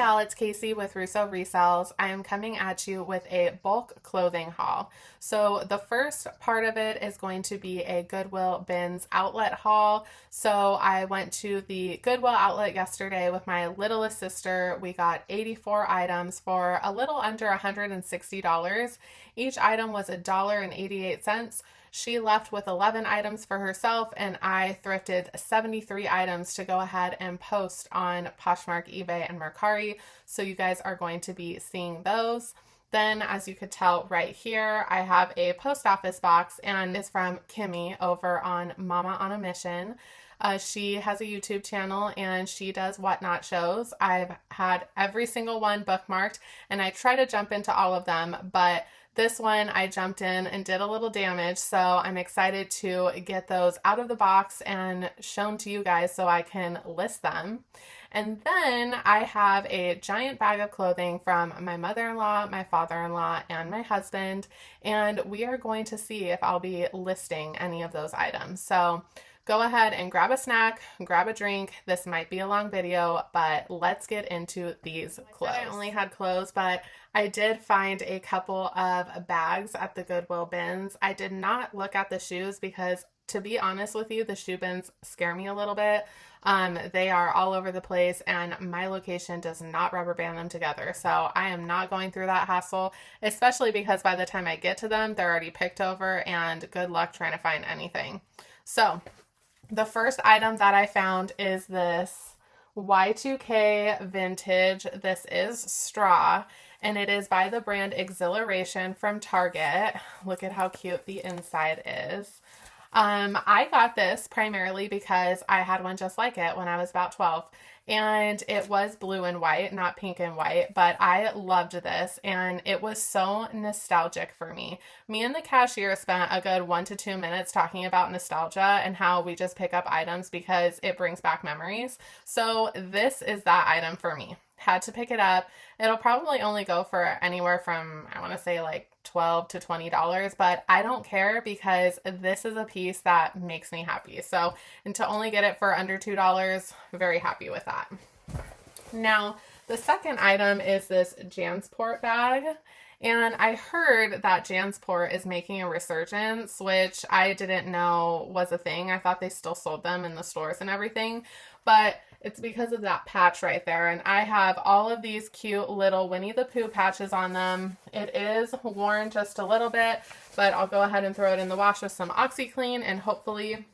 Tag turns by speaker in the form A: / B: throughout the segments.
A: y'all, it's Casey with Russo Resells. I am coming at you with a bulk clothing haul. So the first part of it is going to be a Goodwill Bins outlet haul. So I went to the Goodwill Outlet yesterday with my littlest sister. We got 84 items for a little under $160. Each item was $1.88. She left with 11 items for herself, and I thrifted 73 items to go ahead and post on Poshmark, eBay, and Mercari. So you guys are going to be seeing those. Then, as you could tell right here, I have a post office box, and it's from Kimmy over on Mama on a Mission. She has a YouTube channel and she does WhatNot shows. I've had every single one bookmarked, and I try to jump into all of them, but this one I jumped in and did a little damage, so I'm excited to get those out of the box and shown to you guys so I can list them. And then I have a giant bag of clothing from my mother-in-law, my father-in-law, and my husband, and we are going to see if I'll be listing any of those items. So go ahead and grab a snack, grab a drink. This might be a long video, but let's get into these clothes. I only had clothes, but I did find a couple of bags at the Goodwill bins. I did not look at the shoes because, to be honest with you, the shoe bins scare me a little bit. They are all over the place, and my location does not rubber band them together. So I am not going through that hassle, especially because by the time I get to them, they're already picked over, and good luck trying to find anything. So the first item that I found is this Y2K vintage. This is straw, and it is by the brand Exhilaration from Target. Look at how cute the inside is. I got this primarily because I had one just like it when I was about 12, and it was blue and white, not pink and white, but I loved this, and it was so nostalgic for me. Me and the cashier spent a good 1 to 2 minutes talking about nostalgia and how we just pick up items because it brings back memories. So this is that item for me. Had to pick it up. It'll probably only go for anywhere from, I want to say, like $12 to $20, but I don't care because this is a piece that makes me happy. So, and to only get it for under $2, very happy with that. Now, the second item is this Jansport bag. And I heard that Jansport is making a resurgence, which I didn't know was a thing. I thought they still sold them in the stores and everything, but it's because of that patch right there. And I have all of these cute little Winnie the Pooh patches on them. It is worn just a little bit, but I'll go ahead and throw it in the wash with some OxyClean, and hopefully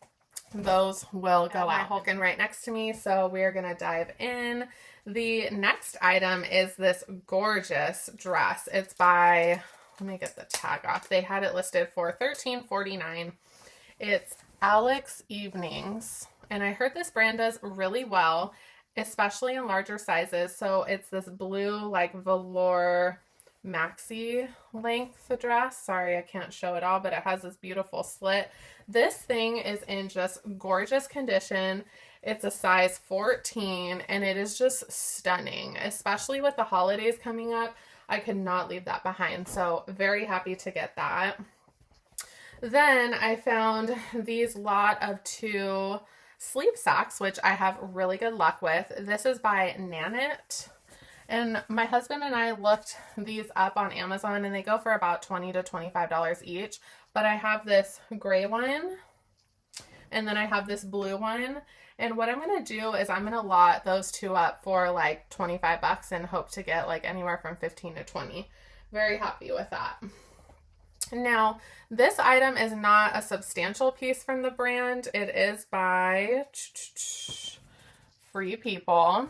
A: those will go out. Hulking right next to me, so we're gonna dive in. The next item is this gorgeous dress. It's by, let me get the tag off. They had it listed for $13.49. It's Alex Evenings, and I heard this brand does really well, especially in larger sizes. So it's this blue like velour maxi length dress. Sorry, I can't show it all, but it has this beautiful slit. This thing is in just gorgeous condition. It's a size 14, and it is just stunning, especially with the holidays coming up. I could not leave that behind, so very happy to get that. Then I found these lot of 2 sleep socks, which I have really good luck with. This is by Nanit. And my husband and I looked these up on Amazon, and they go for about $20 to $25 each. But I have this gray one, and then I have this blue one. And what I'm going to do is I'm going to lot those 2 up for like 25 bucks and hope to get like anywhere from 15 to 20. Very happy with that. Now, this item is not a substantial piece from the brand. It is by Free People.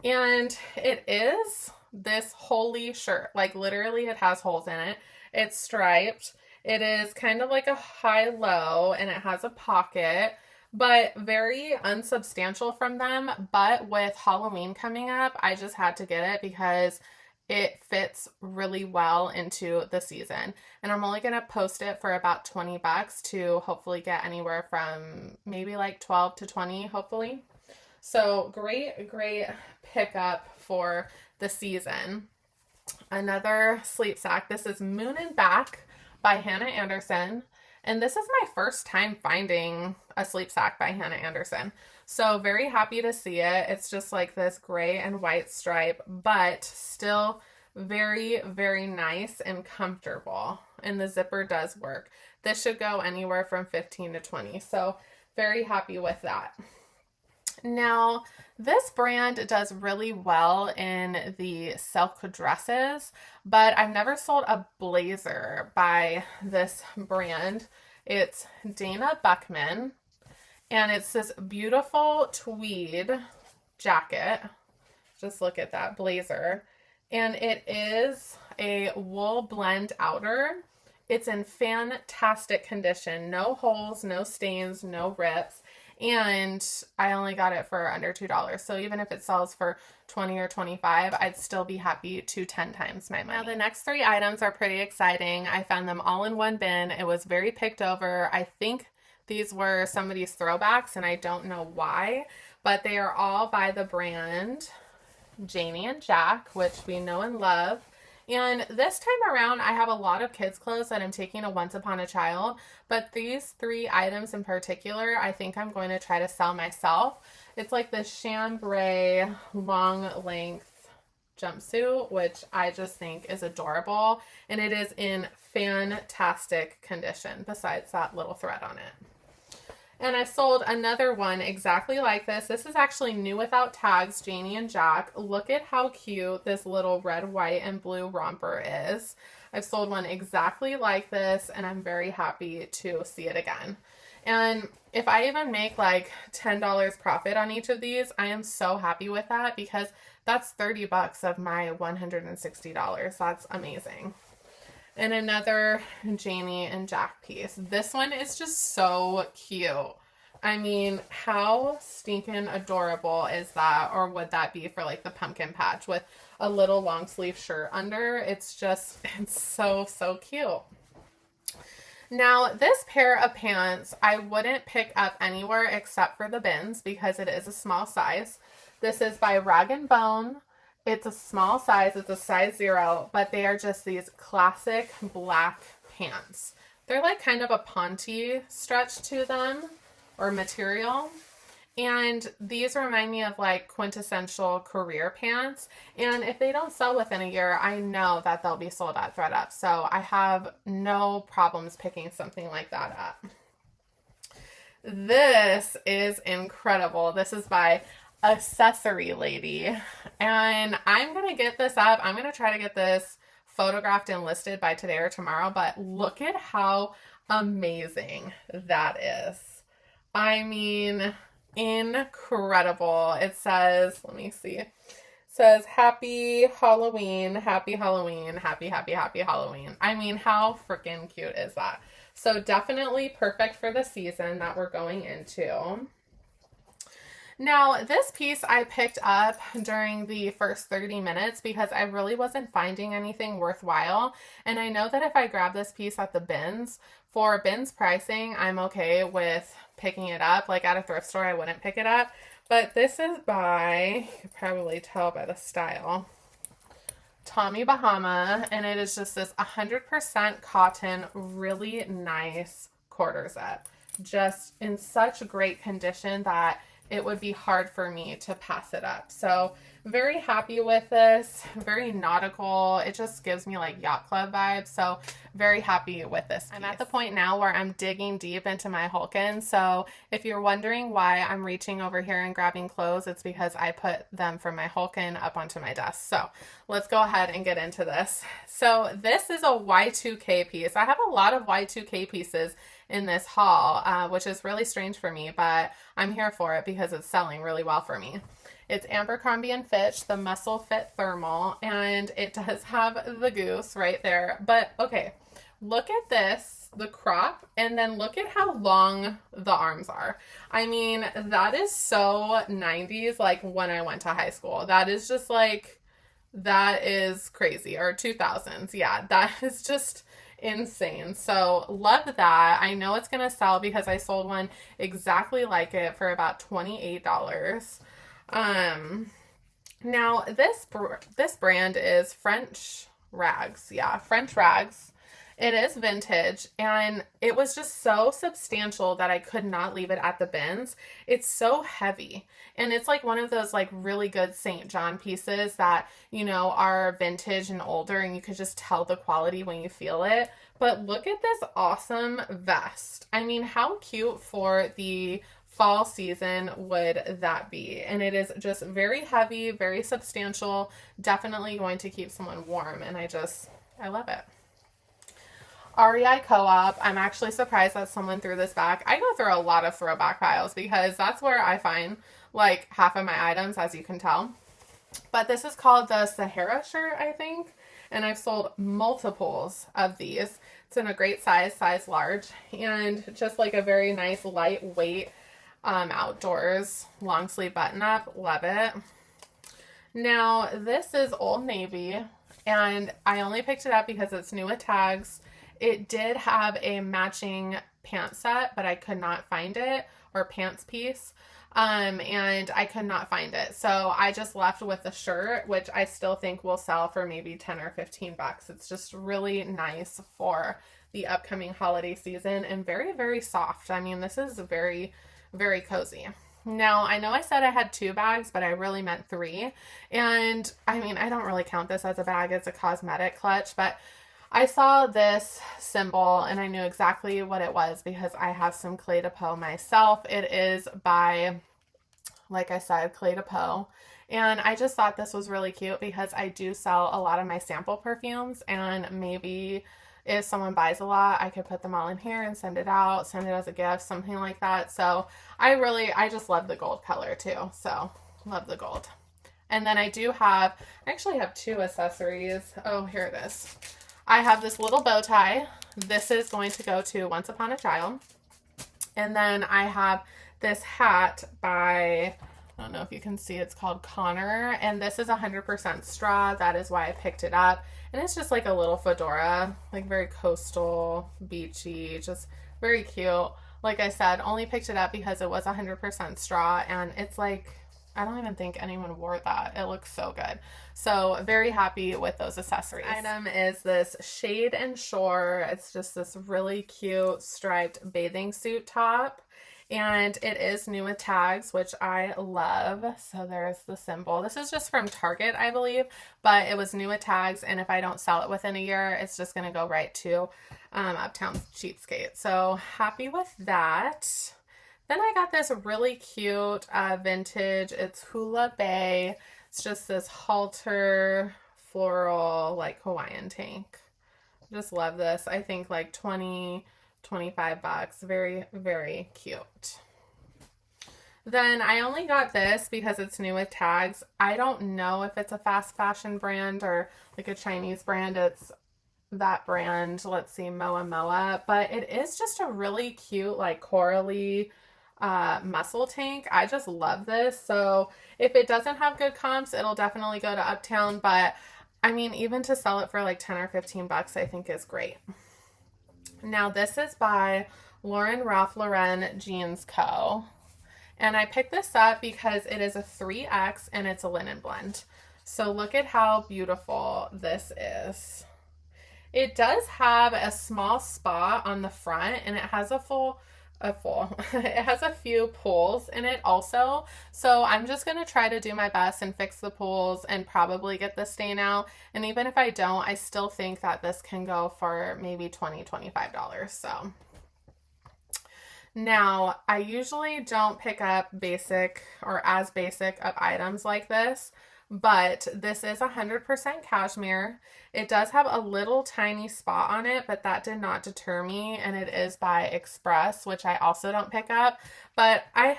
A: And it is this holy shirt. Like literally it has holes in it. It's striped. It is kind of like a high-low, and it has a pocket, but very unsubstantial from them. But with Halloween coming up, I just had to get it because it fits really well into the season. And I'm only going to post it for about 20 bucks to hopefully get anywhere from maybe like 12 to 20, hopefully. So great pickup for the season. Another sleep sack. This is Moon and Back by Hannah Anderson. And this is my first time finding a sleep sack by Hannah Anderson. So very happy to see it. It's just like this gray and white stripe, but still very, very nice and comfortable. And the zipper does work. This should go anywhere from 15 to 20. So very happy with that. Now, this brand does really well in the silk dresses, but I've never sold a blazer by this brand. It's Dana Buckman, and it's this beautiful tweed jacket. Just look at that blazer. And it is a wool blend outer. It's in fantastic condition. No holes, no stains, no rips. And I only got it for under $2. So even if it sells for 20 or 25, I'd still be happy to 10 times my money. Now the next 3 items are pretty exciting. I found them all in one bin. It was very picked over. I think these were somebody's throwbacks and I don't know why, but they are all by the brand Janie and Jack, which we know and love. And this time around, I have a lot of kids' clothes that I'm taking a Once Upon a Child, but these 3 items in particular, I think I'm going to try to sell myself. It's like the chambray long length jumpsuit, which I just think is adorable, and it is in fantastic condition, besides that little thread on it. And I sold another one exactly like this. This is actually new without tags, Janie and Jack. Look at how cute this little red, white, and blue romper is. I've sold one exactly like this, and I'm very happy to see it again. And if I even make like $10 profit on each of these, I am so happy with that because that's 30 bucks of my $160. That's amazing. And another Janie and Jack piece. This one is just so cute. I mean, how stinking adorable is that? Or would that be for like the pumpkin patch with a little long sleeve shirt under? It's so, so cute. Now, this pair of pants, I wouldn't pick up anywhere except for the bins because it is a small size. This is by Rag & Bone. It's a small size. It's a size 0, but they are just these classic black pants. They're like kind of a ponte stretch to them or material. And these remind me of like quintessential career pants. And if they don't sell within a year, I know that they'll be sold at ThredUp. So I have no problems picking something like that up. This is incredible. This is by Accessory Lady, and I'm gonna get this up. I'm gonna try to get this photographed and listed by today or tomorrow, but look at how amazing that is. I mean, incredible. It says, let me see, it says happy Halloween, happy Halloween, happy Halloween. I mean, how freaking cute is that? So definitely perfect for the season that we're going into. Now, this piece I picked up during the first 30 minutes because I really wasn't finding anything worthwhile. And I know that if I grab this piece at the bins, for bins pricing, I'm okay with picking it up. Like at a thrift store, I wouldn't pick it up. But this is by, you can probably tell by the style, Tommy Bahama. And it is just this 100% cotton, really nice quarter zip. Just in such great condition that it would be hard for me to pass it up. So very happy with this, very nautical. It just gives me like yacht club vibes. So very happy with this piece. I'm at the point now where I'm digging deep into my Hulkin. So if you're wondering why I'm reaching over here and grabbing clothes, it's because I put them from my Hulkin up onto my desk. So let's go ahead and get into this. So this is a Y2K piece. I have a lot of Y2K pieces in this haul, which is really strange for me, but I'm here for it because it's selling really well for me. It's Abercrombie & Fitch, the Muscle Fit Thermal, and it does have the goose right there. But okay, look at this, the crop, and then look at how long the arms are. I mean, that is so 90s, like when I went to high school. That is just like, that is crazy. Or 2000s, yeah, that is just insane. So love that. I know it's gonna sell because I sold one exactly like it for about $28. Now this brand is French Rags. Yeah, French Rags. It is vintage, and it was just so substantial that I could not leave it at the bins. It's so heavy, and it's like one of those like really good St. John pieces that, are vintage and older, and you could just tell the quality when you feel it. But look at this awesome vest. I mean, how cute for the fall season would that be? And it is just very heavy, very substantial, definitely going to keep someone warm, and I love it. REI Co-op. I'm actually surprised that someone threw this back. I go through a lot of throwback piles because that's where I find like half of my items, as you can tell. But this is called the Sahara shirt, I think. And I've sold multiples of these. It's in a great size large. And just like a very nice lightweight outdoors long sleeve button up. Love it. Now, this is Old Navy. And I only picked it up because it's new with tags. It did have a matching pant set, but I could not find it, or pants piece. And I could not find it. So I just left with the shirt, which I still think will sell for maybe 10 or 15 bucks. It's just really nice for the upcoming holiday season and very, very soft. I mean, this is very, very cozy. Now, I know I said I had 2 bags, but I really meant 3. And I mean, I don't really count this as a bag. It's a cosmetic clutch, but I saw this symbol and I knew exactly what it was because I have some Clé de Peau myself. It is by, like I said, Clé de Peau. And I just thought this was really cute because I do sell a lot of my sample perfumes, and maybe if someone buys a lot, I could put them all in here and send it out, send it as a gift, something like that. So I just love the gold color too. So love the gold. And then I actually have 2 accessories. Oh, here it is. I have this little bow tie. This is going to go to Once Upon a Child. And then I have this hat by, I don't know if you can see, it's called Connor. And this is 100% straw. That is why I picked it up. And it's just like a little fedora, like very coastal, beachy, just very cute. Like I said, only picked it up because it was 100% straw. And it's like, I don't even think anyone wore that. It looks so good. So very happy with those accessories. Item is this Shade and Shore. It's just this really cute striped bathing suit top. And it is new with tags, which I love. So there's the symbol. This is just from Target, I believe, but it was new with tags. And if I don't sell it within a year, it's just going to go right to Uptown Cheapskate. So happy with that. Then I got this really cute vintage. It's Hula Bay. It's just this halter floral like Hawaiian tank. Just love this. I think like 20, 25 bucks. Very, very cute. Then I only got this because it's new with tags. I don't know if it's a fast fashion brand or like a Chinese brand. It's that brand. Let's see, Moa Moa. But it is just a really cute like corally muscle tank. I just love this. So if it doesn't have good comps, it'll definitely go to Uptown. But I mean, even to sell it for like 10 or 15 bucks, I think is great. Now this is by Lauren Ralph Lauren Jeans Co. And I picked this up because it is a 3X and it's a linen blend. So look at how beautiful this is. It does have a small spot on the front, and it has it has a few pulls in it also. So I'm just going to try to do my best and fix the pulls and probably get the stain out. And even if I don't, I still think that this can go for maybe $20, $25. So now I usually don't pick up basic or as basic of items like this, but this is 100% cashmere. It does have a little tiny spot on it, but that did not deter me, and it is by Express, which I also don't pick up. But I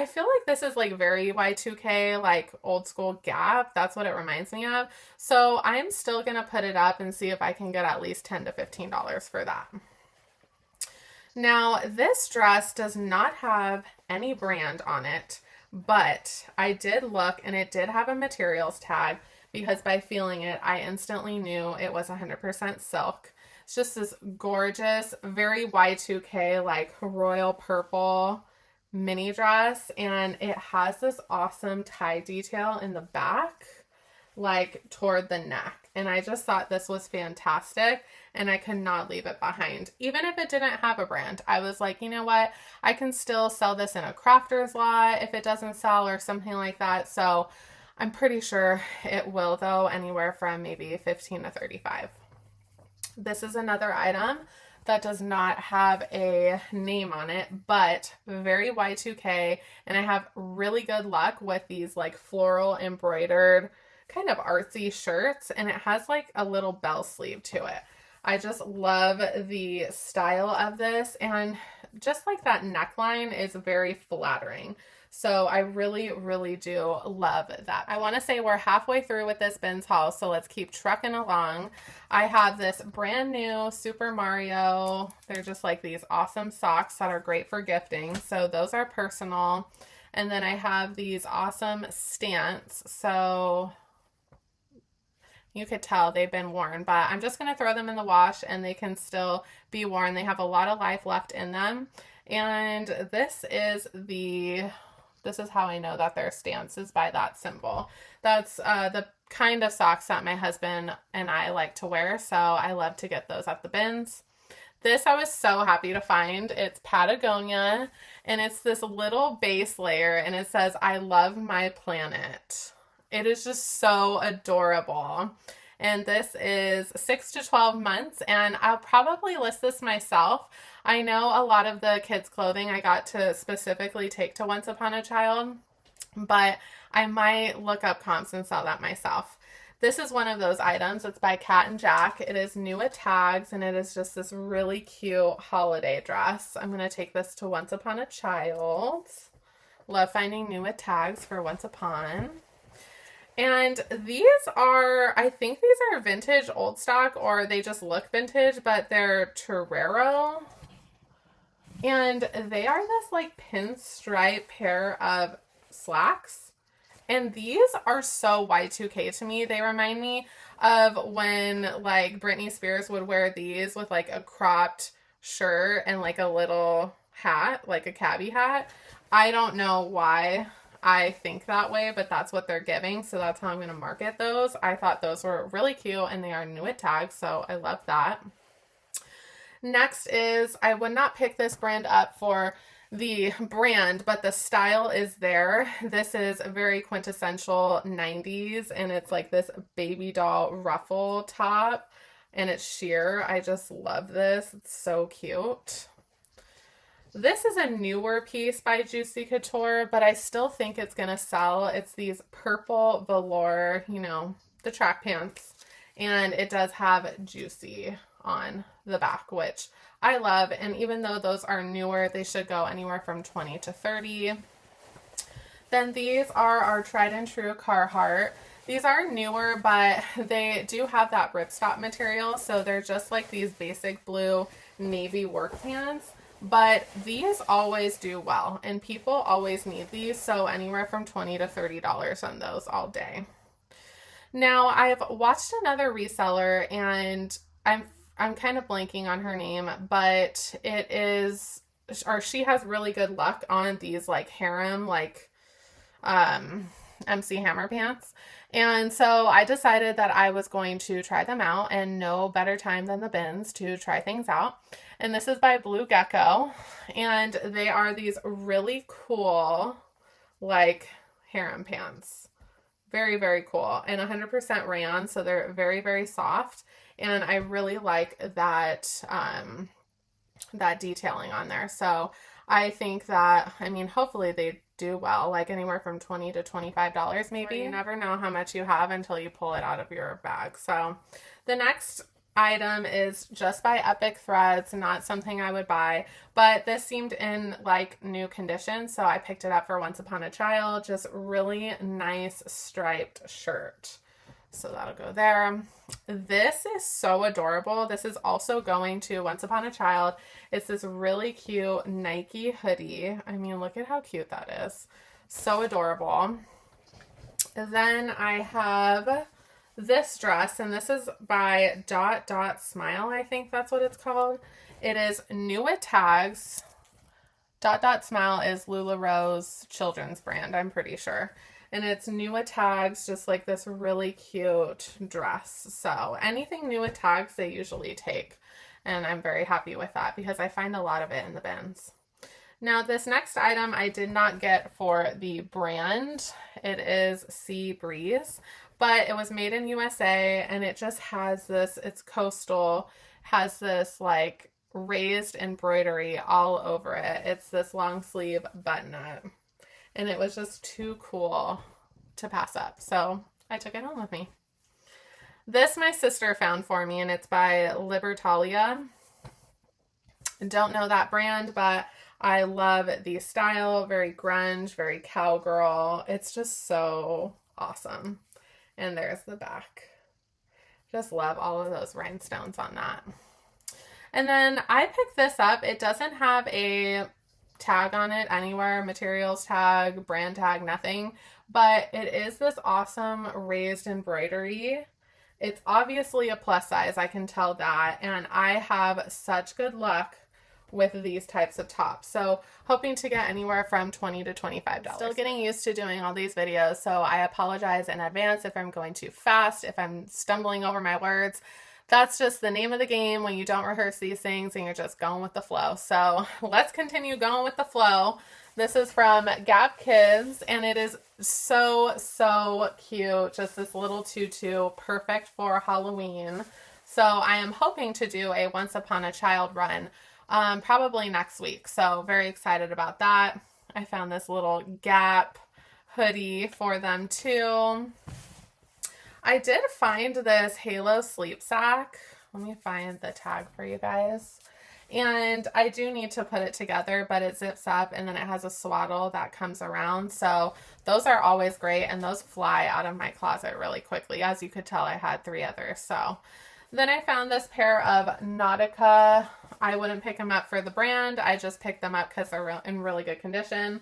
A: feel like this is like very Y2K, like old school Gap. That's what it reminds me of. So I'm still going to put it up and see if I can get at least $10 to $15 for that. Now, this dress does not have any brand on it, but I did look and it did have a materials tag, because by feeling it, I instantly knew it was 100% silk. It's just this gorgeous, very Y2K, like royal purple mini dress. And it has this awesome tie detail in the back. like toward the neck. And I just thought this was fantastic and I could not leave it behind. Even if it didn't have a brand, I was like, you know what? I can still sell this in a crafter's lot if it doesn't sell or something like that. So I'm pretty sure it will though, anywhere from maybe 15 to 35. This is another item that does not have a name on it, but very Y2K, and I have really good luck with these like floral embroidered kind of artsy shirts, and it has like a little bell sleeve to it. I just love the style of this, and just like that neckline is very flattering. So I really, really do love that. I want to say we're halfway through with this bins haul, so let's keep trucking along. I have this brand new Super Mario. They're just like these awesome socks that are great for gifting. So those are personal. And then I have these awesome stants. So you could tell they've been worn, but I'm just going to throw them in the wash and they can still be worn. They have a lot of life left in them. And this is how I know that they're stance, is by that symbol. That's the kind of socks that my husband and I like to wear, so I love to get those at the bins. This I was so happy to find. It's Patagonia, and it's this little base layer, and it says, "I love my planet." It is just so adorable. And this is 6 to 12 months, and I'll probably list this myself. I know a lot of the kids' clothing I got to specifically take to Once Upon a Child, but I might look up comps and sell that myself. This is one of those items. It's by Cat and Jack. It is new at tags, and it is just this really cute holiday dress. I'm going to take this to Once Upon a Child. Love finding new at tags for Once Upon. And these are, I think these are vintage old stock, or they just look vintage, but they're Torero. And they are this like pinstripe pair of slacks. And these are so Y2K to me. They remind me of when like Britney Spears would wear these with like a cropped shirt and like a little hat, like a cabbie hat. I don't know why I think that way, but that's what they're giving. So that's how I'm going to market those. I thought those were really cute, and they are new at tags. So I love that. Next is, I would not pick this brand up for the brand, but the style is there. This is a very quintessential 90s, and it's like this baby doll ruffle top, and it's sheer. I just love this. It's so cute. This is a newer piece by Juicy Couture, but I still think it's going to sell. It's these purple velour, you know, the track pants, and it does have Juicy on the back, which I love. And even though those are newer, they should go anywhere from 20 to 30. Then these are our tried and true Carhartt. These are newer, but they do have that ripstop material, so they're just like these basic blue navy work pants. But these always do well, and people always need these, so anywhere from $20 to $30 on those all day. Now, I've watched another reseller, and I'm kind of blanking on her name, but it is, or she has really good luck on these like harem, like MC Hammer pants. And so I decided that I was going to try them out, and no better time than the bins to try things out. And this is by Blue Gecko, and they are these really cool like harem pants. Very, very cool, and 100% rayon, so they're very, very soft. And I really like that that detailing on there. So I think that, I mean, hopefully they do well, like anywhere from $20 to $25 maybe. You never know how much you have until you pull it out of your bag. So the next item is just by Epic Threads, not something I would buy, but this seemed in like new condition, so I picked it up for Once Upon a Child. Just really nice striped shirt. So that'll go there. This is so adorable. This is also going to Once Upon a Child. It's this really cute Nike hoodie. I mean, look at how cute that is. So adorable. Then I have this dress, and this is by Dot Dot Smile. I think that's what it's called. It is new at tags. Dot Dot Smile is LuLaRoe's children's brand, I'm pretty sure. And it's new with tags, just like this really cute dress. So anything new with tags, they usually take. And I'm very happy with that because I find a lot of it in the bins. Now, this next item I did not get for the brand. It is Sea Breeze, but it was made in USA and it just has this, it's coastal, has this like raised embroidery all over it. It's this long sleeve button-up. And it was just too cool to pass up. So I took it home with me. This my sister found for me, and it's by Libertalia. Don't know that brand, but I love the style. Very grunge, very cowgirl. It's just so awesome. And there's the back. Just love all of those rhinestones on that. And then I picked this up. It doesn't have a tag on it anywhere, materials tag, brand tag, nothing, but it is this awesome raised embroidery. It's obviously a plus size, I can tell that, and I have such good luck with these types of tops. So hoping to get anywhere from $20 to $25. Still getting used to doing all these videos, so I apologize in advance if I'm going too fast, if I'm stumbling over my words. That's just the name of the game when you don't rehearse these things and you're just going with the flow. So let's continue going with the flow. This is from Gap Kids, and it is so, so cute. Just this little tutu, perfect for Halloween. So I am hoping to do a Once Upon a Child run probably next week. So very excited about that. I found this little Gap hoodie for them too. I did find this Halo sleep sack. Let me find the tag for you guys. And I do need to put it together, but it zips up and then it has a swaddle that comes around. So those are always great, and those fly out of my closet really quickly. As you could tell, I had 3 others. So then I found this pair of Nautica. I wouldn't pick them up for the brand. I just picked them up because they're in really good condition.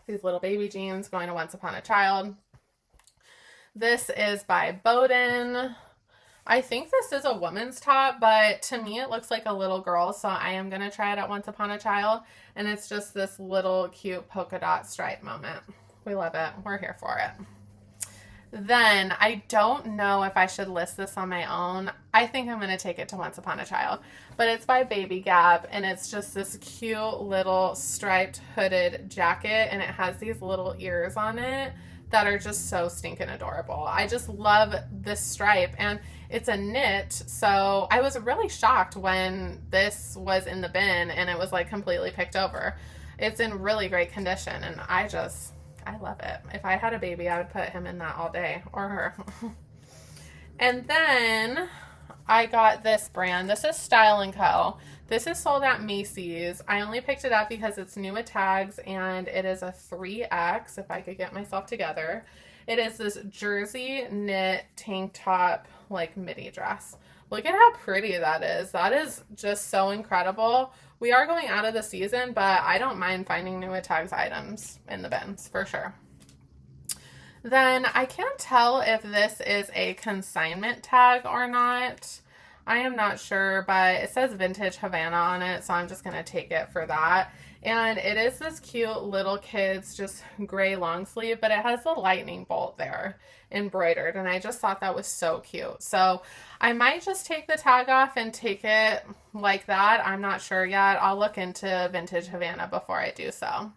A: These little baby jeans going to Once Upon a Child. This is by Bowden. I think this is a woman's top, but to me it looks like a little girl, so I am going to try it at Once Upon a Child. And it's just this little cute polka dot stripe moment. We love it. We're here for it. Then, I don't know if I should list this on my own. I think I'm going to take it to Once Upon a Child. But it's by Baby Gap, and it's just this cute little striped hooded jacket, and it has these little ears on it that are just so stinking adorable. I just love this stripe, and it's a knit, so I was really shocked when this was in the bin and it was like completely picked over. It's in really great condition, and I love it. If I had a baby, I would put him in that all day, or her. And then I got this brand. This is Style & Co. This is sold at Macy's. I only picked it up because it's new with tags, and it is a 3X, if I could get myself together. It is this jersey knit tank top, like midi dress. Look at how pretty that is. That is just so incredible. We are going out of the season, but I don't mind finding new with tags items in the bins, for sure. Then I can't tell if this is a consignment tag or not. I am not sure, but it says Vintage Havana on it, so I'm just going to take it for that. And it is this cute little kid's just gray long sleeve, but it has the lightning bolt there embroidered, and I just thought that was so cute. So I might just take the tag off and take it like that. I'm not sure yet. I'll look into Vintage Havana before I do so.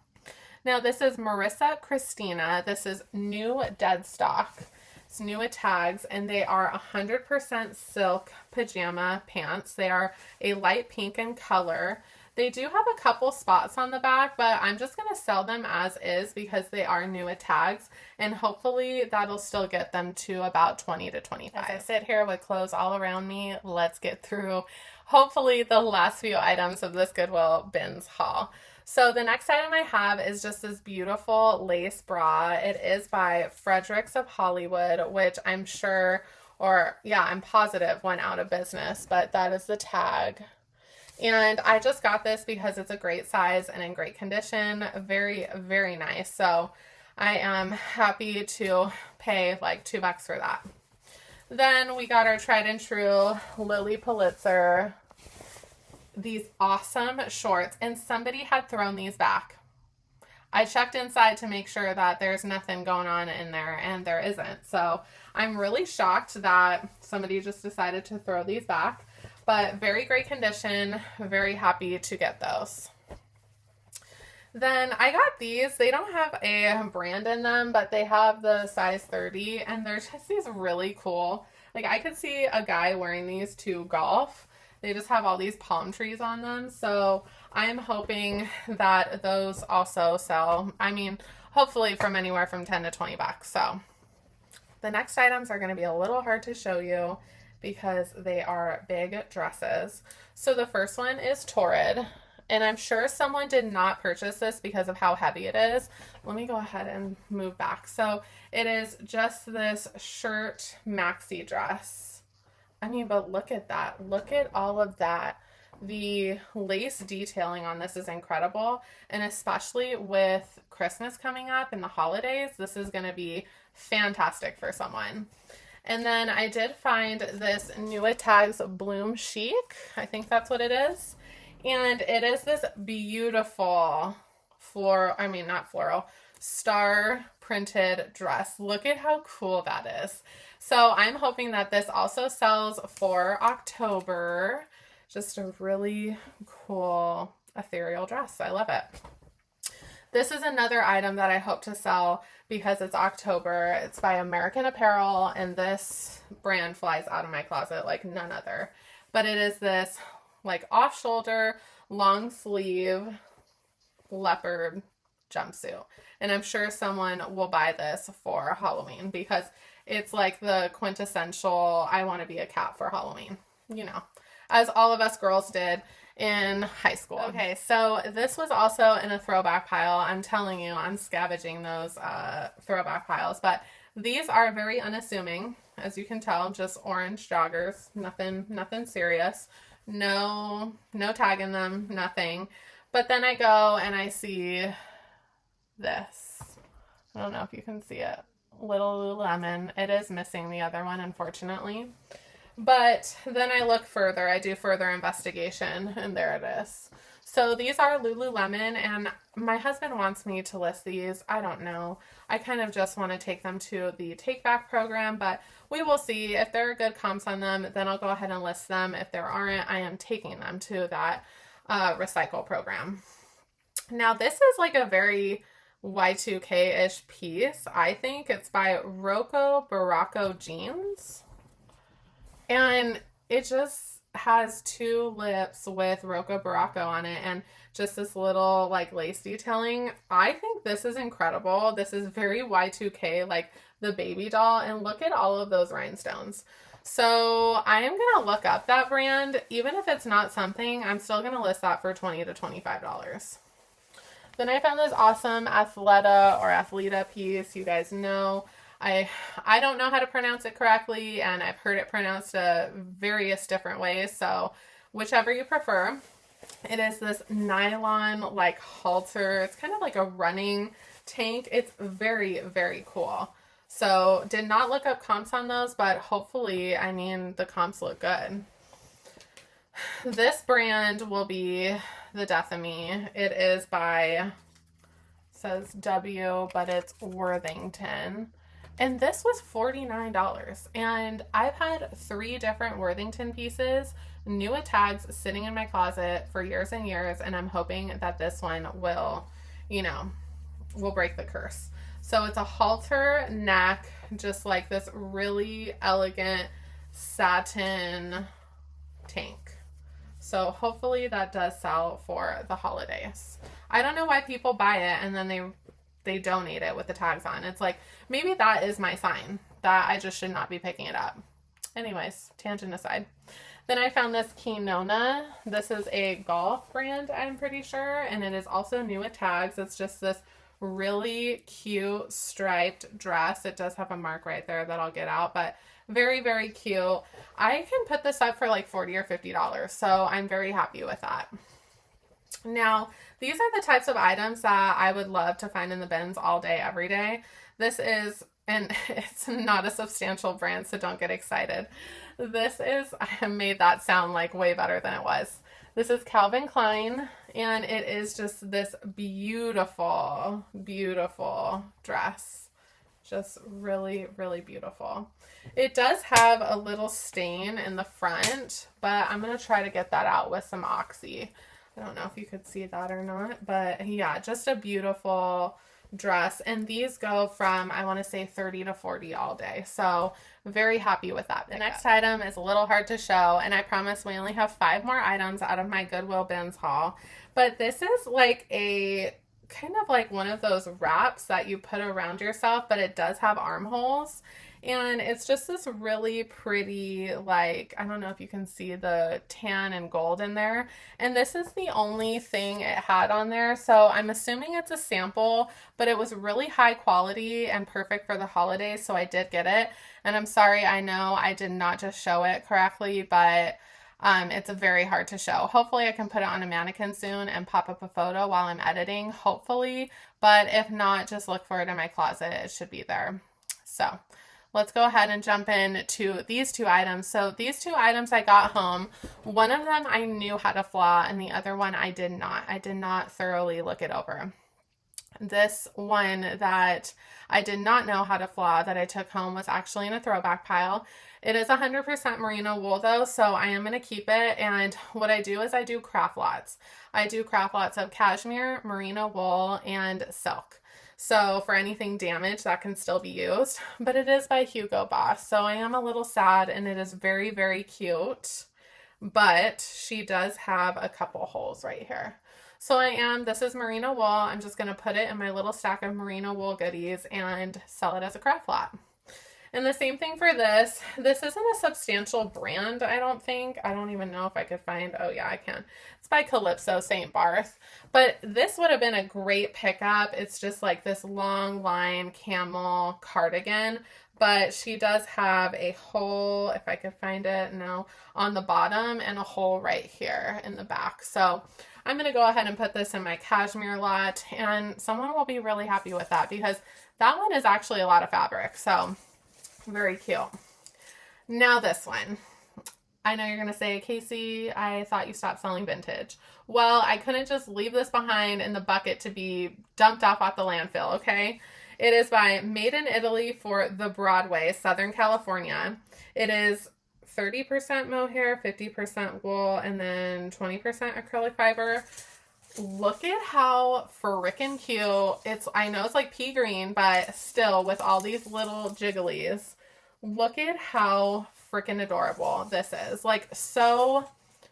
A: Now this is Marissa Christina. This is new dead stock. It's new with tags, and they are 100% silk pajama pants. They are a light pink in color. They do have a couple spots on the back, but I'm just going to sell them as is because they are new with tags, and hopefully that'll still get them to about 20 to 25. As I sit here with clothes all around me, let's get through hopefully the last few items of this Goodwill Bins haul. So the next item I have is just this beautiful lace bra. It is by Fredericks of Hollywood, which I'm sure, or yeah, I'm positive went out of business, but that is the tag. And I just got this because it's a great size and in great condition. Very, very nice. So I am happy to pay like $2 for that. Then we got our tried and true Lily Pulitzer these awesome shorts, and somebody had thrown these back. I checked inside to make sure that there's nothing going on in there, and there isn't. So I'm really shocked that somebody just decided to throw these back, but very great condition. Very happy to get those. Then I got these. They don't have a brand in them, but they have the size 30, and they're just these really cool. Like, I could see a guy wearing these to golf. They just have all these palm trees on them, so I'm hoping that those also sell. I mean, hopefully from anywhere from 10 to 20 bucks. So the next items are going to be a little hard to show you because they are big dresses. So the first one is Torrid, and I'm sure someone did not purchase this because of how heavy it is. Let me go ahead and move back. So it is just this shirt maxi dress. I mean, but look at that. Look at all of that. The lace detailing on this is incredible, and especially with Christmas coming up and the holidays, this is going to be fantastic for someone. And then I did find this New Tags Bloom Chic. I think that's what it is. And it is this beautiful star printed dress. Look at how cool that is. So I'm hoping that this also sells for October. Just a really cool ethereal dress. I love it. This is another item that I hope to sell because it's October. It's by American Apparel, and this brand flies out of my closet like none other. But it is this like off-shoulder, long sleeve leopard jumpsuit. And I'm sure someone will buy this for Halloween because it's like the quintessential, I want to be a cat for Halloween, you know, as all of us girls did in high school. Okay, so this was also in a throwback pile. I'm telling you, I'm scavenging those throwback piles, but these are very unassuming, as you can tell, just orange joggers, nothing serious, no tag in them, nothing. But then I go and I see this. I don't know if you can see it. Little Lululemon. It is missing the other one, unfortunately. But then I look further. I do further investigation, and there it is. So these are Lululemon, and my husband wants me to list these. I don't know. I kind of just want to take them to the take back program, but we will see. If there are good comps on them, then I'll go ahead and list them. If there aren't, I am taking them to that recycle program. Now this is like a very Y2K-ish piece. I think it's by Rocco Baracco Jeans. And it just has two lips with Rocco Baracco on it and just this little like lace detailing. I think this is incredible. This is very Y2K, like the baby doll. And look at all of those rhinestones. So I am going to look up that brand. Even if it's not something, I'm still going to list that for $20 to $25. Then I found this awesome Athleta piece. You guys know I don't know how to pronounce it correctly, and I've heard it pronounced various different ways, so whichever you prefer. It is this nylon like halter. It's kind of like a running tank. It's very, very cool. So did not look up comps on those, but hopefully, I mean, the comps look good. This brand will be the death of me. It is by, says W, but it's Worthington. And this was $49. And I've had 3 different Worthington pieces, new at tags, sitting in my closet for years and years. And I'm hoping that this one will, will break the curse. So it's a halter neck, just like this really elegant satin tank. So hopefully that does sell for the holidays. I don't know why people buy it and then they donate it with the tags on. It's like, maybe that is my sign that I just should not be picking it up. Anyways, tangent aside. Then I found this Quinona. This is a golf brand, I'm pretty sure, and it is also new at tags. It's just this really cute striped dress. It does have a mark right there that I'll get out, but very, very cute. I can put this up for like $40 or $50, so I'm very happy with that. Now, these are the types of items that I would love to find in the bins all day, every day. This is, and it's not a substantial brand, so don't get excited. This is, I made that sound like way better than it was. This is Calvin Klein, and it is just this beautiful, beautiful dress. Just really, really beautiful. It does have a little stain in the front, but I'm going to try to get that out with some Oxy. I don't know if you could see that or not, but yeah, just a beautiful dress. And these go from, I want to say 30 to 40 all day. So very happy with that. The next item is a little hard to show, and I promise we only have 5 more items out of my Goodwill bins haul. But this is like a kind of like one of those wraps that you put around yourself, but it does have armholes. And it's just this really pretty, like, I don't know if you can see the tan and gold in there. And this is the only thing it had on there. So I'm assuming it's a sample, but it was really high quality and perfect for the holidays. So I did get it. And I'm sorry, I know I did not just show it correctly, but it's very hard to show. Hopefully I can put it on a mannequin soon and pop up a photo while I'm editing, hopefully. But if not, just look for it in my closet. It should be there. So let's go ahead and jump into these 2 items. So these 2 items I got home. One of them I knew how to flaw, and the other one I did not. I did not thoroughly look it over. This one that I did not know how to flaw that I took home was actually in a throwback pile. It is 100% merino wool though, so I am going to keep it. And what I do is I do craft lots. I do craft lots of cashmere, merino wool, and silk. So for anything damaged, that can still be used. But it is by Hugo Boss, so I am a little sad, and it is very, very cute. But she does have a couple holes right here. So this is merino wool. I'm just going to put it in my little stack of merino wool goodies and sell it as a craft lot. And the same thing for this. This isn't a substantial brand, I don't think. I don't even know if I could find, oh yeah, I can. It's by Calypso St. Barth. But this would have been a great pickup. It's just like this long line camel cardigan. But she does have a hole, if I could find it, no, on the bottom, and a hole right here in the back. So I'm going to go ahead and put this in my cashmere lot, and someone will be really happy with that because that one is actually a lot of fabric. So very cute. Now this one. I know you're going to say, Casey, I thought you stopped selling vintage. Well, I couldn't just leave this behind in the bucket to be dumped off at the landfill, okay? It is by Made in Italy for the Broadway, Southern California. It is 30% mohair, 50% wool, and then 20% acrylic fiber. Look at how frickin' cute. I know it's like pea green, but still with all these little jigglies. Look at how frickin' adorable this is. Like so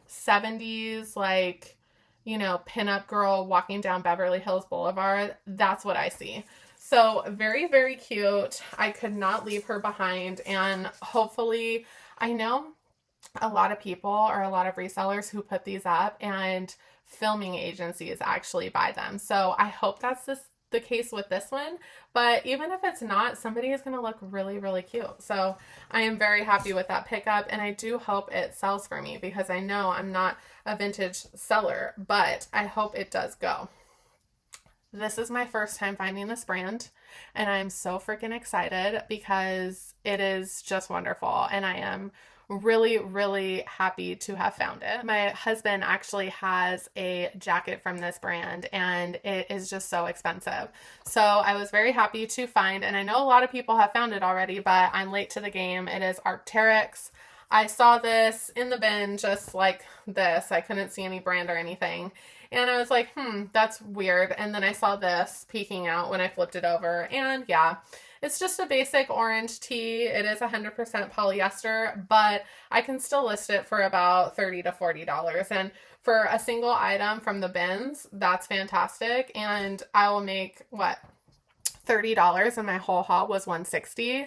A: 70s, like, you know, pinup girl walking down Beverly Hills Boulevard. That's what I see. So very, very cute. I could not leave her behind. And hopefully, I know a lot of people or a lot of resellers who put these up, and filming agencies actually buy them. So I hope that's the case with this one. But even if it's not, somebody is going to look really, really cute. So I am very happy with that pickup, and I do hope it sells for me because I know I'm not a vintage seller, but I hope it does go. This is my first time finding this brand, and I'm so freaking excited because it is just wonderful, and I am really, really happy to have found it. My husband actually has a jacket from this brand, and it is just so expensive. So I was very happy to find, and I know a lot of people have found it already, but I'm late to the game. It is Arc'teryx. I saw this in the bin just like this. I couldn't see any brand or anything. And I was like, that's weird. And then I saw this peeking out when I flipped it over. And yeah, it's just a basic orange tee. It is 100% polyester, but I can still list it for about $30 to $40. And for a single item from the bins, that's fantastic. And I will make, what, $30, and my whole haul was $160.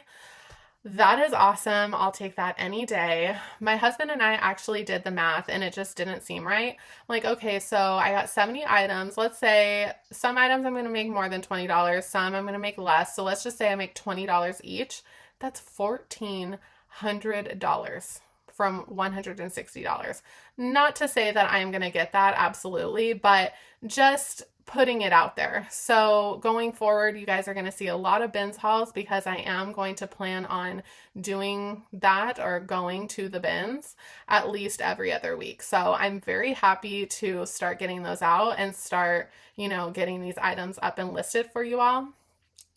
A: That is awesome. I'll take that any day. My husband and I actually did the math, and it just didn't seem right. I'm like, okay, so I got 70 items. Let's say some items I'm going to make more than $20. Some I'm going to make less. So let's just say I make $20 each. That's $1,400 from $160. Not to say that I'm going to get that, absolutely, but just putting it out there. So going forward, you guys are going to see a lot of bins hauls because I am going to plan on doing that or going to the bins at least every other week. So I'm very happy to start getting those out and start, getting these items up and listed for you all.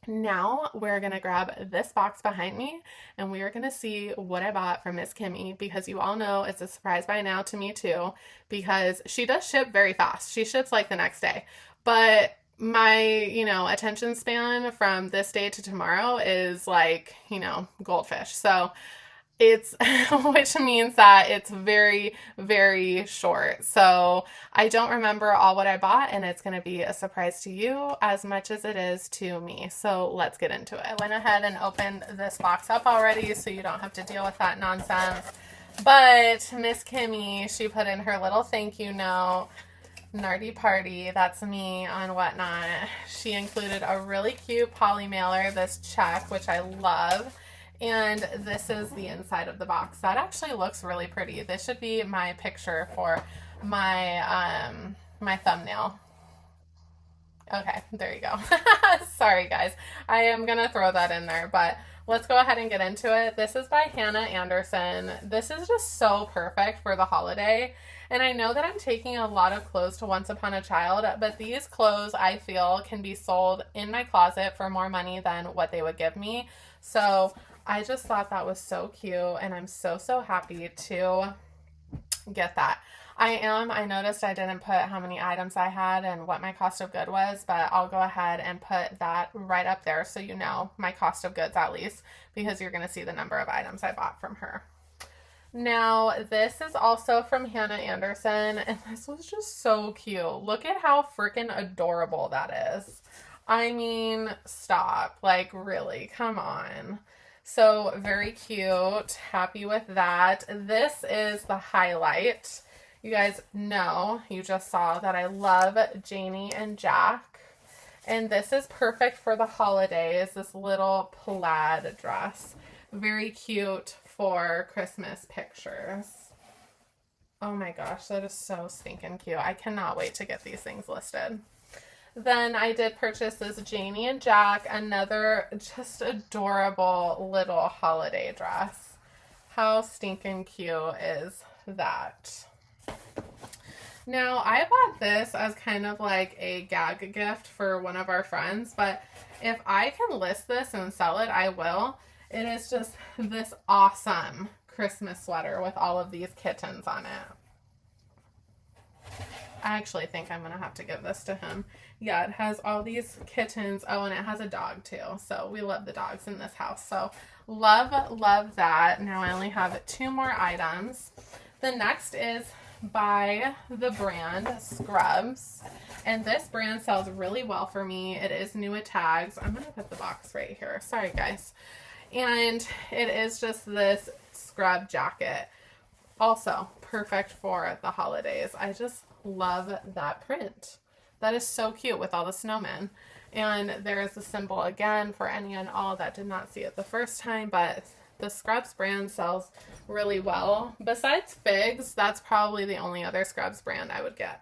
A: Now we're going to grab this box behind me and we are going to see what I bought from Miss Kimmy, because you all know it's a surprise by now to me too, because she does ship very fast. She ships like the next day. But my, attention span from this day to tomorrow is like, goldfish. So it's, which means that it's very, very short. So I don't remember all what I bought, and it's going to be a surprise to you as much as it is to me. So let's get into it. I went ahead and opened this box up already so you don't have to deal with that nonsense. But Miss Kimmy, she put in her little thank you note. Nardy Party, that's me on WhatNot. She included a really cute poly mailer, this check, which I love. And this is the inside of the box. That actually looks really pretty. This should be my picture for my my thumbnail. Okay, there you go. Sorry guys. I am gonna throw that in there, but let's go ahead and get into it. This is by Hannah Anderson. This is just so perfect for the holiday. And I know that I'm taking a lot of clothes to Once Upon a Child, but these clothes I feel can be sold in my closet for more money than what they would give me. So I just thought that was so cute, and I'm so, so happy to get that. I noticed I didn't put how many items I had and what my cost of good was, but I'll go ahead and put that right up there so you know my cost of goods at least, because you're going to see the number of items I bought from her. Now, this is also from Hannah Anderson, and this was just so cute. Look at how freaking adorable that is. I mean, stop. Like, really, come on. So very cute. Happy with that. This is the highlight. You guys know, you just saw that I love Janie and Jack. And this is perfect for the holidays, this little plaid dress. Very cute for Christmas pictures. Oh my gosh, that is so stinking cute. I cannot wait to get these things listed. Then I did purchase this Janie and Jack, another just adorable little holiday dress. How stinking cute is that? Now, I bought this as kind of like a gag gift for one of our friends, but if I can list this and sell it, I will. It is just this awesome Christmas sweater with all of these kittens on it. I actually think I'm going to have to give this to him. Yeah, it has all these kittens. Oh, and it has a dog too. So we love the dogs in this house. So love, love that. Now I only have 2 more items. The next is by the brand Scrubs. And this brand sells really well for me. It is new at tags. I'm going to put the box right here. Sorry, guys. And it is just this scrub jacket. Also perfect for the holidays. I just love that print. That is so cute with all the snowmen. And there is the symbol again for any and all that did not see it the first time, but the Scrubs brand sells really well. Besides Figs, that's probably the only other Scrubs brand I would get.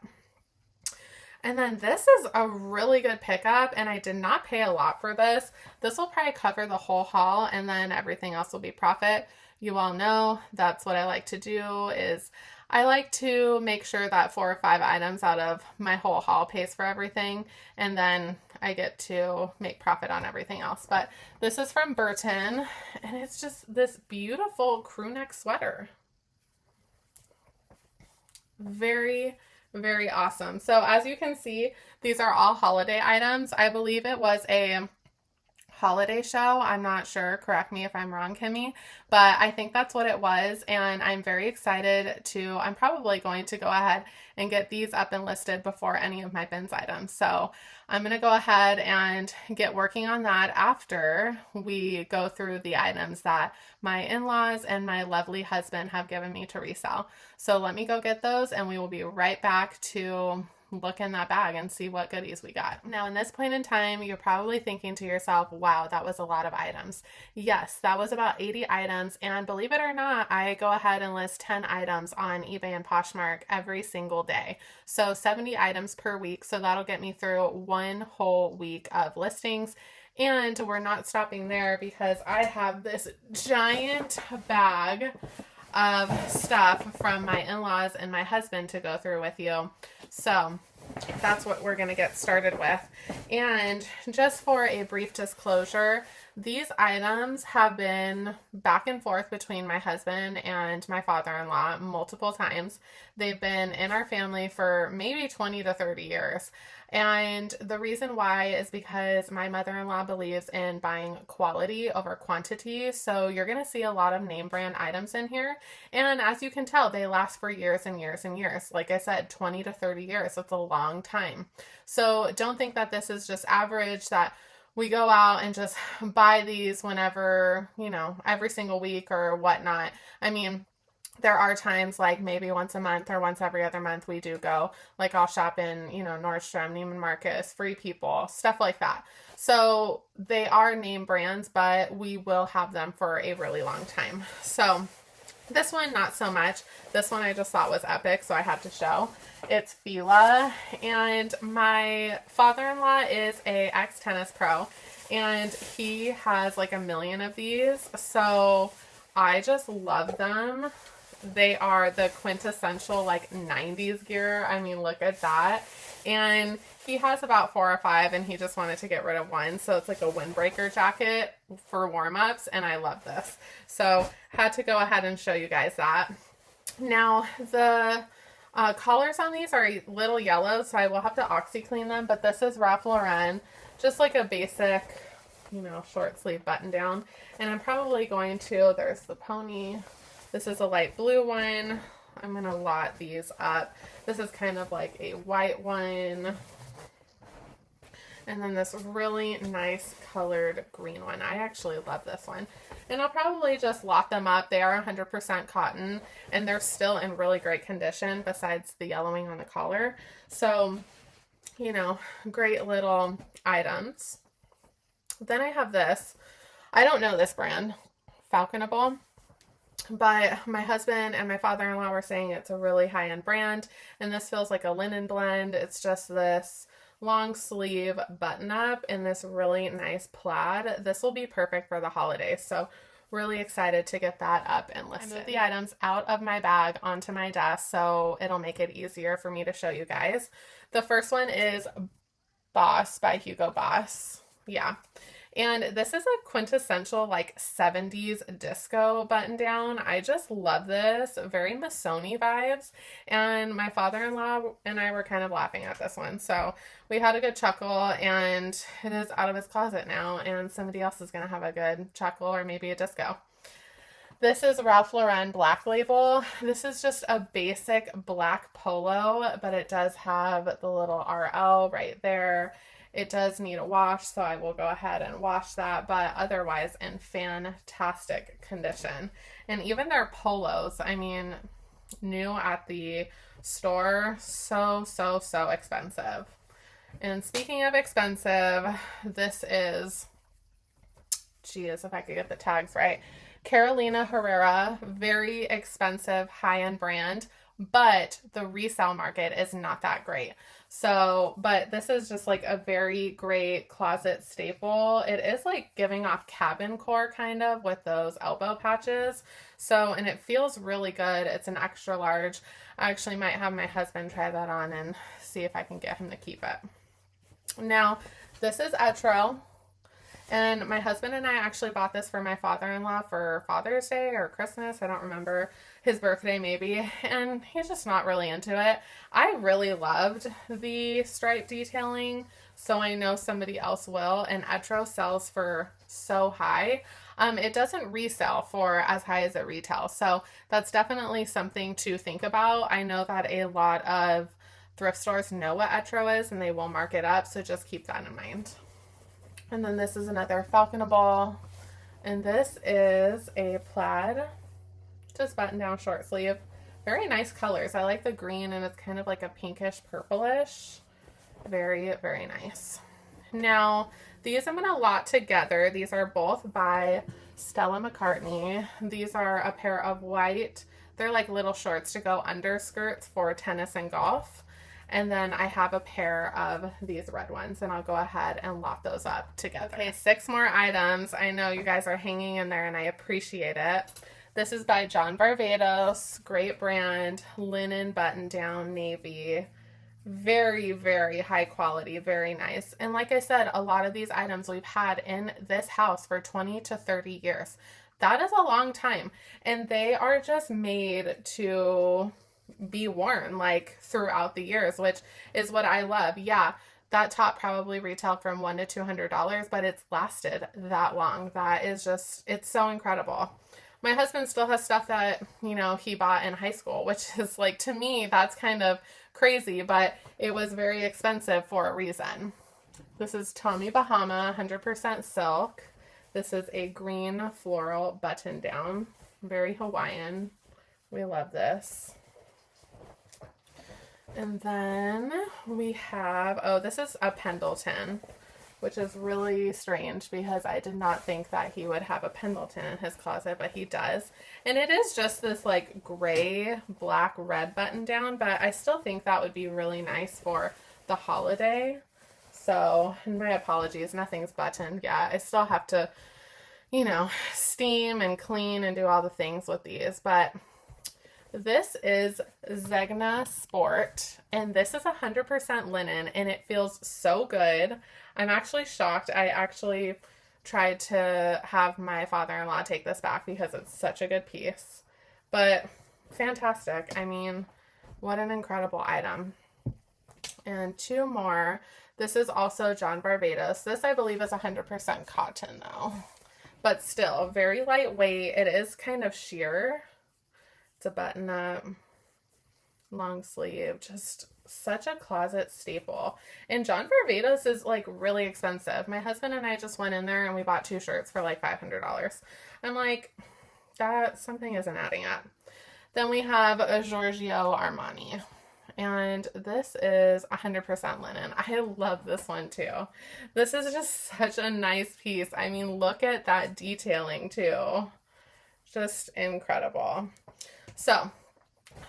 A: And then this is a really good pickup, and I did not pay a lot for this. This will probably cover the whole haul, and then everything else will be profit. You all know that's what I like to do, is I like to make sure that 4 or 5 items out of my whole haul pays for everything, and then I get to make profit on everything else. But this is from Burton, and it's just this beautiful crew neck sweater. Very, very awesome. So as you can see, these are all holiday items. I believe it was a holiday show. I'm not sure. Correct me if I'm wrong, Kimmy, but I think that's what it was. And I'm very excited I'm probably going to go ahead and get these up and listed before any of my bins items. So I'm going to go ahead and get working on that after we go through the items that my in-laws and my lovely husband have given me to resell. So let me go get those, and we will be right back to look in that bag and see what goodies we got. Now, in this point in time, you're probably thinking to yourself, wow, that was a lot of items. Yes, that was about 80 items. And believe it or not, I go ahead and list 10 items on eBay and Poshmark every single day. So 70 items per week. So that'll get me through one whole week of listings. And we're not stopping there because I have this giant bag of stuff from my in-laws and my husband to go through with you. So that's what we're going to get started with. And just for a brief disclosure, these items have been back and forth between my husband and my father-in-law multiple times. They've been in our family for maybe 20 to 30 years. And the reason why is because my mother-in-law believes in buying quality over quantity. So you're going to see a lot of name brand items in here. And as you can tell, they last for years and years and years. Like I said, 20 to 30 years. That's a long time. So don't think that this is just average, that we go out and just buy these whenever, every single week or whatnot. I mean, there are times like maybe once a month or once every other month we do go. Like I'll shop in, Nordstrom, Neiman Marcus, Free People, stuff like that. So they are name brands, but we will have them for a really long time. So this one, not so much. This one I just thought was epic, so I had to show. It's Fila, and my father-in-law is a ex-tennis pro, and he has like a million of these, so I just love them. They are the quintessential like 90s gear. I mean, look at that. And he has about 4 or 5, and he just wanted to get rid of one. So it's like a windbreaker jacket for warm-ups, and I love this. So had to go ahead and show you guys that. Now, the collars on these are a little yellow, so I will have to OxyClean them. But this is Ralph Lauren, just like a basic, short sleeve button down. And I'm probably going to, there's the pony. This is a light blue one. I'm going to lot these up. This is kind of like a white one. And then this really nice colored green one. I actually love this one. And I'll probably just lot them up. They are 100% cotton, and they're still in really great condition besides the yellowing on the collar. So, great little items. Then I have this. I don't know this brand, Falconable. But my husband and my father-in-law were saying it's a really high-end brand, and this feels like a linen blend. It's just this long sleeve button-up in this really nice plaid. This will be perfect for the holidays, so really excited to get that up and listed. I moved the items out of my bag onto my desk, so it'll make it easier for me to show you guys. The first one is Boss by Hugo Boss. Yeah. And this is a quintessential like 70s disco button down. I just love this. Very Missoni vibes. And my father-in-law and I were kind of laughing at this one. So we had a good chuckle, and it is out of his closet now, and somebody else is going to have a good chuckle or maybe a disco. This is Ralph Lauren Black Label. This is just a basic black polo, but it does have the little RL right there. It does need a wash, so I will go ahead and wash that, but otherwise in fantastic condition. And even their polos, I mean, new at the store, so expensive. And speaking of expensive, this is, geez, if I could get the tags right, Carolina Herrera, very expensive high-end brand, but the resale market is not that great. So, but this is just like a very great closet staple. It is like giving off cabin core kind of with those elbow patches. So, and it feels really good. It's an extra large. I actually might have my husband try that on and see if I can get him to keep it. Now, this is Etro. And my husband and I actually bought this for my father-in-law for Father's Day or Christmas. I don't remember, his birthday maybe. And he's just not really into it. I really loved the stripe detailing, so I know somebody else will. And Etro sells for so high. It doesn't resell for as high as it retails. So that's definitely something to think about. I know that a lot of thrift stores know what Etro is and they will mark it up. So just keep that in mind. And then this is another Falconable, and this is a plaid, just button down short sleeve. Very nice colors. I like the green, and it's kind of like a pinkish purplish. Very, very nice. Now, these I'm going to lot together. These are both by Stella McCartney. These are a pair of white, they're like little shorts to go under skirts for tennis and golf. And then I have a pair of these red ones, and I'll go ahead and lot those up together. Okay, 6 more items. I know you guys are hanging in there, and I appreciate it. This is by John Barbados. Great brand. Linen button-down navy. Very, very high quality. Very nice. And like I said, a lot of these items we've had in this house for 20 to 30 years. That is a long time. And they are just made to be worn like throughout the years, which is what I love. Yeah, that top probably retailed from $100 to $200, but it's lasted that long. That is just, it's so incredible. My husband still has stuff that, you know, he bought in high school, which is like, to me, that's kind of crazy, but it was very expensive for a reason. This is Tommy Bahama, 100% silk. This is a green floral button down, very Hawaiian. We love this. And then we have, oh, this is a Pendleton, which is really strange because I did not think that he would have a Pendleton in his closet, but he does. And it is just this like gray, black, red button down, but I still think that would be really nice for the holiday. So, and my apologies, nothing's buttoned yet. I still have to, you know, steam and clean and do all the things with these, but this is Zegna Sport, and this is 100% linen, and it feels so good. I'm actually shocked. I actually tried to have my father-in-law take this back because it's such a good piece, but fantastic. I mean, what an incredible item. And 2 more. This is also John Barbados. This, I believe, is 100% cotton, though, but still very lightweight. It is kind of sheer. It's a button up, long sleeve, just such a closet staple. And John Barbados is like really expensive. My husband and I just went in there and we bought 2 shirts for like $500. I'm like, that something isn't adding up. Then we have a Giorgio Armani, and this is 100% linen. I love this one too. This is just such a nice piece. I mean, look at that detailing too. Just incredible. So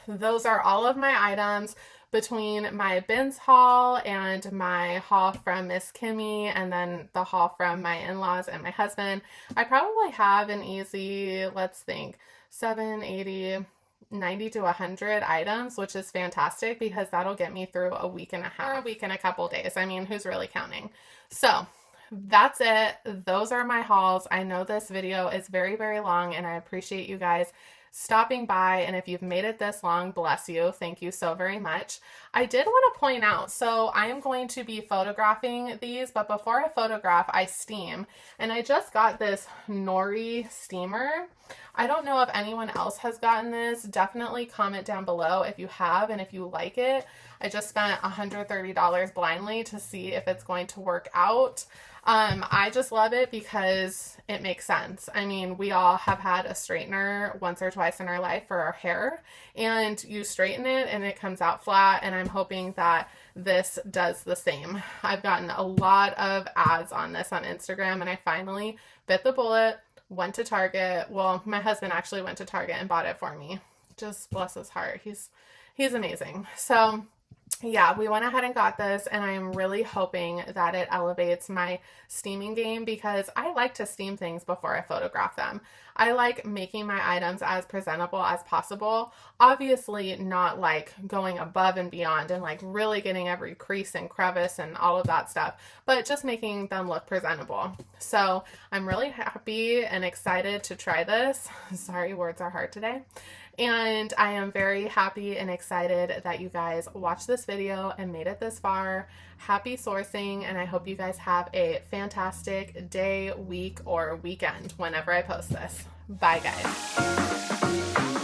A: those are all of my items between my bins haul and my haul from Miss Kimmy, and then the haul from my in-laws and my husband. I probably have an easy, let's think, 7, 80, 90 to 100 items, which is fantastic because that'll get me through a week and a half, or a week and a couple days. I mean, who's really counting? So that's it. Those are my hauls. I know this video is very, very long, and I appreciate you guys stopping by, and if you've made it this long, bless you. Thank you so very much. I did want to point out, so I am going to be photographing these, but before I photograph, I steam, and I just got this nori steamer. I don't know if anyone else has gotten this. Definitely comment down below if you have and if you like it. I just spent $130 blindly to see if it's going to work out. I just love it because it makes sense. I mean, we all have had a straightener once or twice in our life for our hair, and you straighten it and it comes out flat, and I'm hoping that this does the same. I've gotten a lot of ads on this on Instagram, and I finally bit the bullet, went to Target. Well, my husband actually went to Target and bought it for me. Just bless his heart. He's amazing. So yeah, we went ahead and got this, and I'm really hoping that it elevates my steaming game because I like to steam things before I photograph them. I like making my items as presentable as possible. Obviously not like going above and beyond and like really getting every crease and crevice and all of that stuff, but just making them look presentable. So I'm really happy and excited to try this. Sorry, words are hard today. And I am very happy and excited that you guys watched this video and made it this far. Happy sourcing, and I hope you guys have a fantastic day, week, or weekend whenever I post this. Bye, guys.